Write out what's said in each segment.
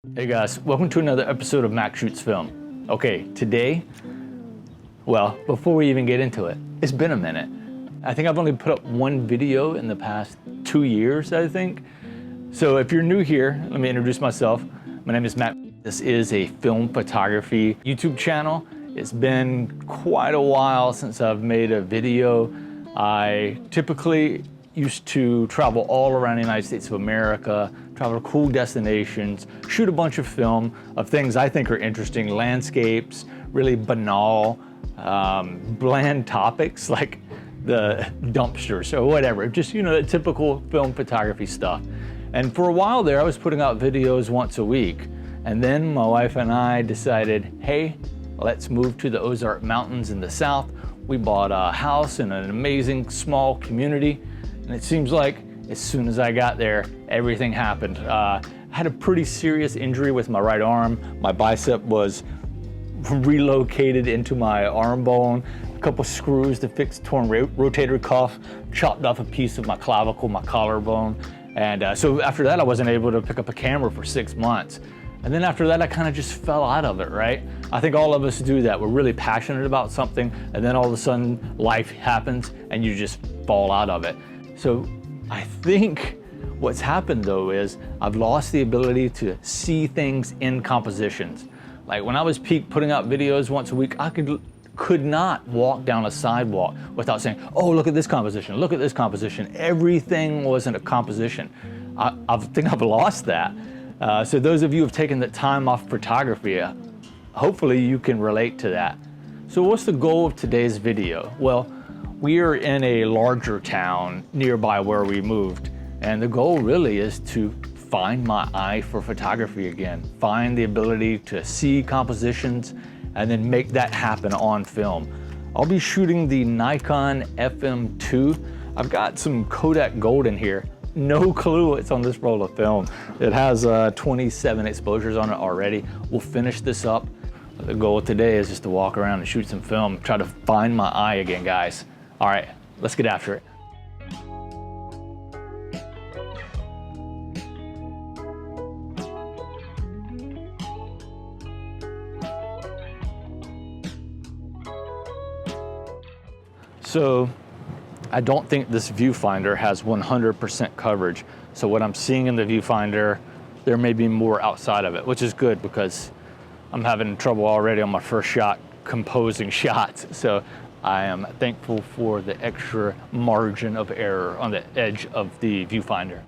Hey guys, welcome to another episode of Mac Shoots Film. Okay, today, well, before we even get into it, it's been a minute. I think I've only put up one video in the past 2 years, I think. So if you're new here, let me introduce myself. My name is Matt. This is a film photography YouTube channel. It's been quite a while since I've made a video. I typically used to travel all around the United States of America, travel to cool destinations, shoot a bunch of film of things I think are interesting, landscapes, really banal, bland topics like the dumpsters or whatever, just, you know, the typical film photography stuff. And for a while there, I was putting out videos once a week. And then my wife and I decided, hey, let's move to the Ozark Mountains in the south. We bought a house in an amazing small community. And it seems like as soon as I got there, everything happened. I had a pretty serious injury with my right arm. My bicep was relocated into my arm bone, a couple screws to fix torn rotator cuff, chopped off a piece of my clavicle, my collarbone. And so after that, I wasn't able to pick up a camera for 6 months. And then after that, I kind of just fell out of it, right? I think all of us do that. We're really passionate about something, and then all of a sudden life happens and you just fall out of it. So I think what's happened though is I've lost the ability to see things in compositions. Like when I was putting out videos once a week, I could not walk down a sidewalk without saying, oh, look at this composition, look at this composition. Everything wasn't a composition. I think I've lost that. So those of you who have taken the time off photography, hopefully you can relate to that. So what's the goal of today's video? Well, we are in a larger town nearby where we moved, and the goal really is to find my eye for photography again, find the ability to see compositions and then make that happen on film. I'll be shooting the Nikon FM2. I've got some Kodak Gold in here. No clue what's on this roll of film. It has 27 exposures on it already. We'll finish this up. The goal today is just to walk around and shoot some film, try to find my eye again, guys. All right, let's get after it. So I don't think this viewfinder has 100% coverage. So what I'm seeing in the viewfinder, there may be more outside of it, which is good because I'm having trouble already on my first shot composing shots. So I am thankful for the extra margin of error on the edge of the viewfinder.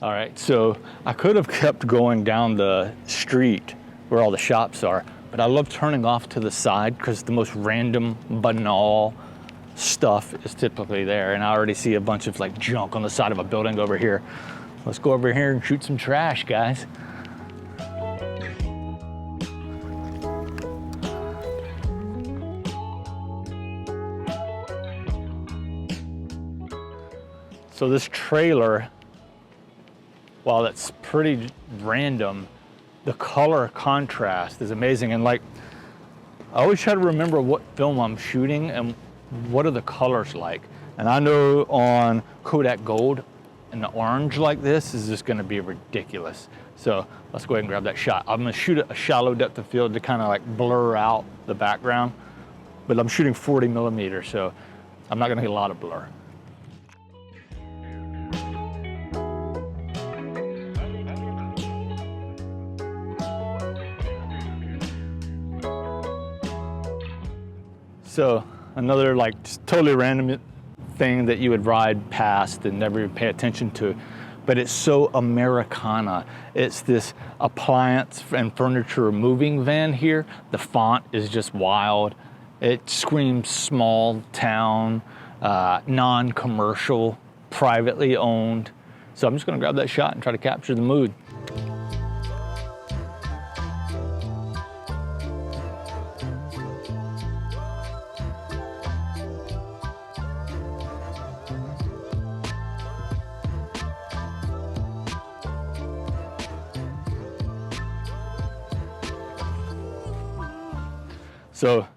All right, so I could have kept going down the street where all the shops are, but I love turning off to the side because the most random, banal stuff is typically there. And I already see a bunch of like junk on the side of a building over here. Let's go over here and shoot some trash, guys. So this trailer, while it's pretty random, the color contrast is amazing. And like, I always try to remember what film I'm shooting and what are the colors like. And I know on Kodak Gold, an orange like this is just gonna be ridiculous. So let's go ahead and grab that shot. I'm gonna shoot at a shallow depth of field to kind of like blur out the background, but I'm shooting 40 millimeters, so I'm not gonna get a lot of blur. So another like just totally random thing that you would ride past and never even pay attention to, but it's so Americana. It's this appliance and furniture moving van here. The font is just wild. It screams small town, non-commercial, privately owned. So I'm just gonna grab that shot and try to capture the mood. So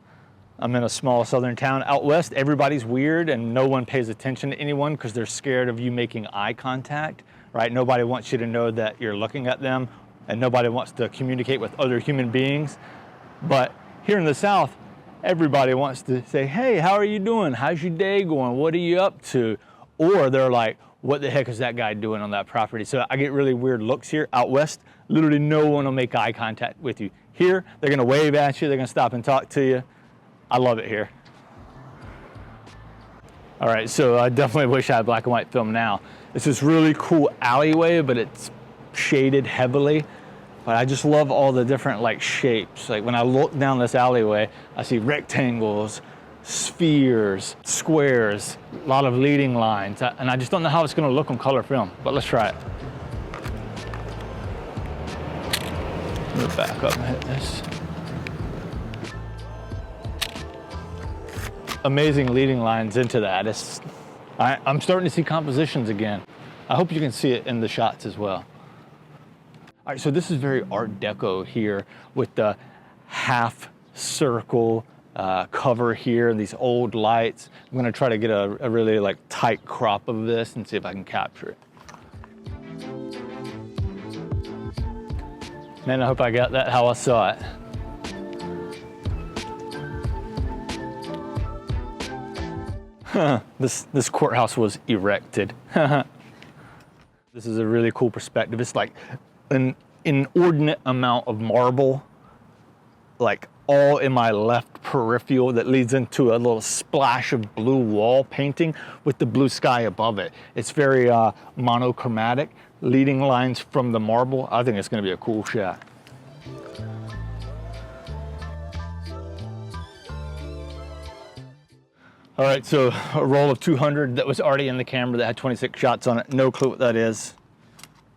I'm in a small southern town out west. Everybody's weird and no one pays attention to anyone because they're scared of you making eye contact, right? Nobody wants you to know that you're looking at them, and nobody wants to communicate with other human beings. But here in the South, everybody wants to say, hey, how are you doing? How's your day going? What are you up to? Or they're like, what the heck is that guy doing on that property? So I get really weird looks here. Out west, literally no one will make eye contact with you. Here, they're gonna wave at you, they're gonna stop and talk to you. I love it here. All right, so I definitely wish I had black and white film now. It's this really cool alleyway, but it's shaded heavily. But I just love all the different like shapes. Like when I look down this alleyway, I see rectangles, spheres, squares, a lot of leading lines. And I just don't know how it's gonna look on color film, but let's try it. Let me back up and hit this. Amazing leading lines into that. I'm starting to see compositions again. I hope you can see it in the shots as well. All right, so this is very Art Deco here with the half circle cover here and these old lights. I'm gonna try to get a really like tight crop of this and see if I can capture it. Man, I hope I got that how I saw it. This courthouse was erected. This is a really cool perspective. It's like an inordinate amount of marble, like all in my left peripheral that leads into a little splash of blue wall painting with the blue sky above it. It's very monochromatic, leading lines from the marble. I think it's gonna be a cool shot. All right, so a roll of 200 that was already in the camera that had 26 shots on it. No clue what that is.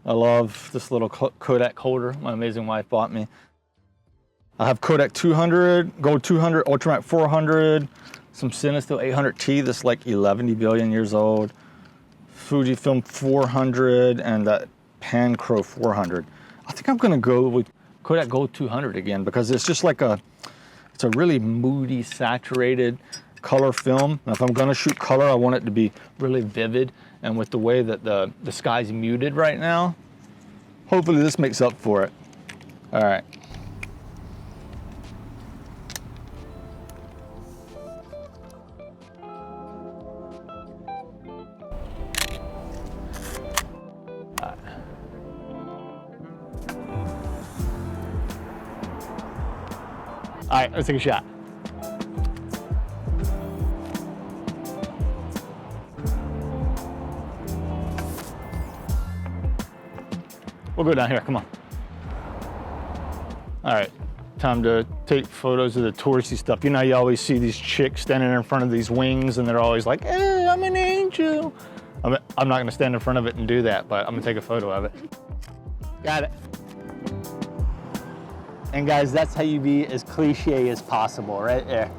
I love this little Kodak holder my amazing wife bought me. I have Kodak 200, Gold 200, Ultramate 400, some Cinestill 800T that's like 11 billion years old, Fujifilm 400, and that Pancro 400. I think I'm gonna go with Kodak Gold 200 again because it's just like it's a really moody, saturated color film. Now, if I'm gonna shoot color, I want it to be really vivid, and with the way that the sky's muted right now, hopefully this makes up for it. All right. All right, let's take a shot. We'll go down here, come on. All right, time to take photos of the touristy stuff. You know, you always see these chicks standing in front of these wings and they're always like, hey, I'm an angel. I'm not gonna stand in front of it and do that, but I'm gonna take a photo of it. Got it. And guys, that's how you be as cliche as possible, right there.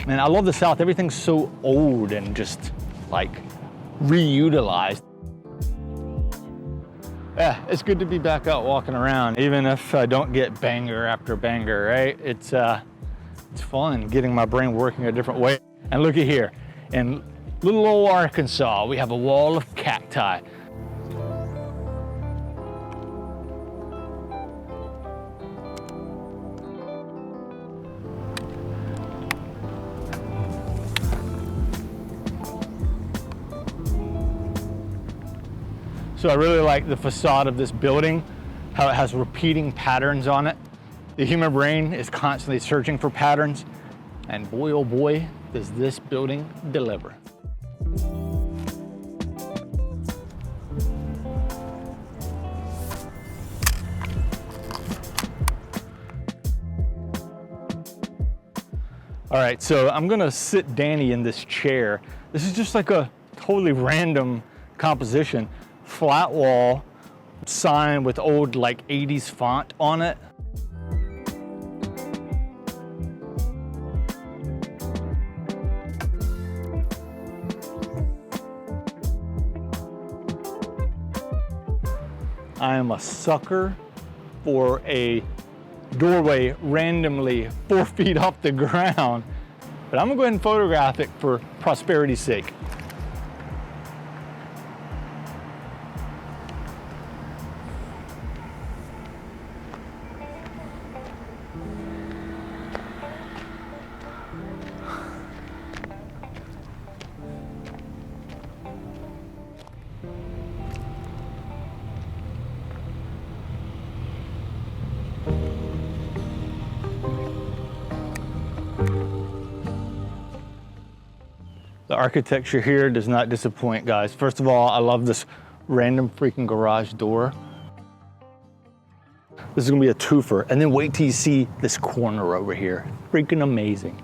Man, I love the South. Everything's so old and just like reutilized. Yeah, it's good to be back out walking around, even if I don't get banger after banger, right? It's fun getting my brain working a different way. And look at here, in little old Arkansas, we have a wall of cacti. So I really like the facade of this building, how it has repeating patterns on it. The human brain is constantly searching for patterns, and boy, oh boy, does this building deliver. All right, so I'm gonna sit Danny in this chair. This is just like a totally random composition. Flat wall, sign with old like 80s font on it. I am a sucker for a doorway randomly 4 feet off the ground. But I'm gonna go ahead and photograph it for prosperity's sake. The architecture here does not disappoint, guys. First of all, I love this random freaking garage door. This is gonna be a twofer. And then wait till you see this corner over here. Freaking amazing.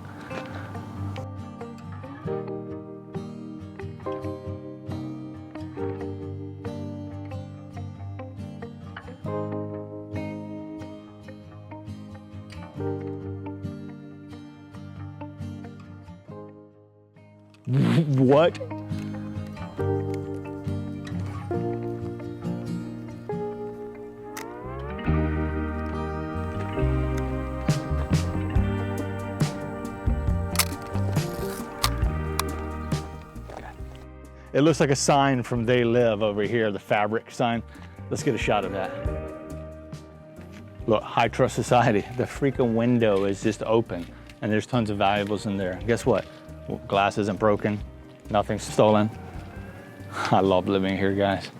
What? It looks like a sign from They Live over here, the fabric sign. Let's get a shot of that. Look, High Trust Society. The freaking window is just open and there's tons of valuables in there. Guess what? Glass isn't broken, nothing's stolen. I love living here, guys.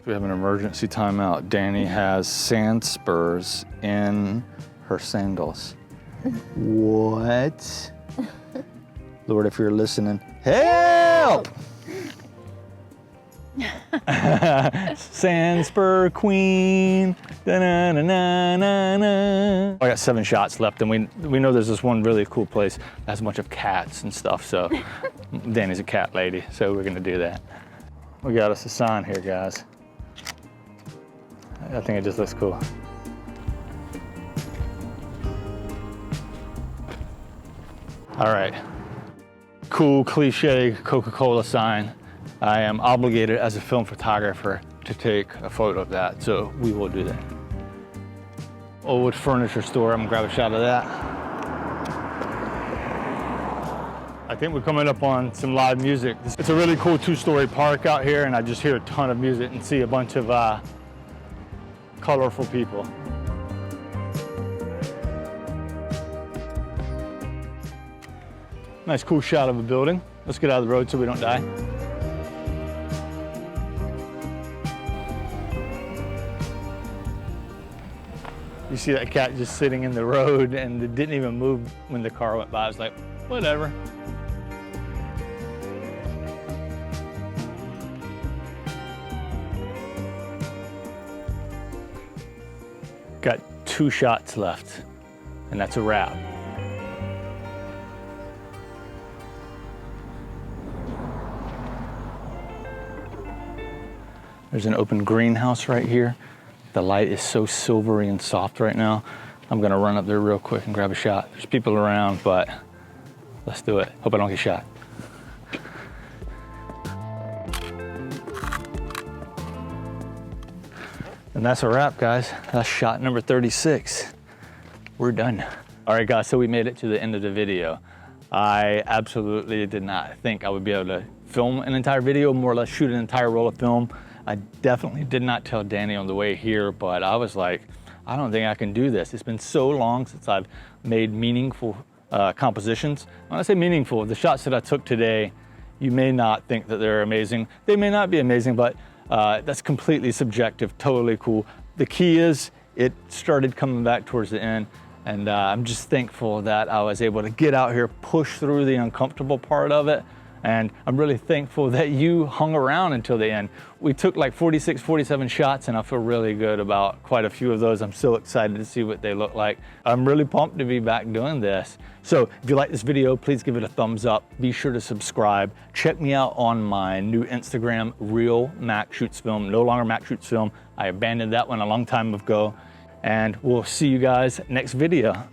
We have an emergency timeout. Danny has sand spurs in her sandals. What? Lord, if you're listening, help! Sand spur queen. Da-na-na-na-na-na. I got 7 shots left, and we know there's this one really cool place that has a bunch of cats and stuff, so Danny's a cat lady, so we're gonna do that. We got us a sign here, guys. I think it just looks cool. All right, cool cliche Coca-Cola sign. I am obligated as a film photographer to take a photo of that, so we will do that. Old furniture store, I'm gonna grab a shot of that. I think we're coming up on some live music. It's a really cool 2-story park out here, and I just hear a ton of music and see a bunch of colorful people. Nice cool shot of a building. Let's get out of the road so we don't die. You see that cat just sitting in the road and it didn't even move when the car went by. I was like, whatever. Got 2 shots left, and that's a wrap. There's an open greenhouse right here. The light is so silvery and soft right now. I'm gonna run up there real quick and grab a shot. There's people around, but let's do it. Hope I don't get shot. And that's a wrap, guys. That's shot number 36. We're done. All right, guys, so we made it to the end of the video. I absolutely did not think I would be able to film an entire video, more or less shoot an entire roll of film. I definitely did not tell Danny on the way here, but I was like, I don't think I can do this. It's been so long since I've made meaningful compositions. When I say meaningful, the shots that I took today, you may not think that they're amazing. They may not be amazing, but that's completely subjective, totally cool. The key is it started coming back towards the end, and I'm just thankful that I was able to get out here, push through the uncomfortable part of it. And I'm really thankful that you hung around until the end. We took like 46, 47 shots, and I feel really good about quite a few of those. I'm so excited to see what they look like. I'm really pumped to be back doing this. So if you like this video, please give it a thumbs up. Be sure to subscribe. Check me out on my new Instagram, Real Mac Shoots Film. No longer Mac Shoots Film. I abandoned that one a long time ago. And we'll see you guys next video.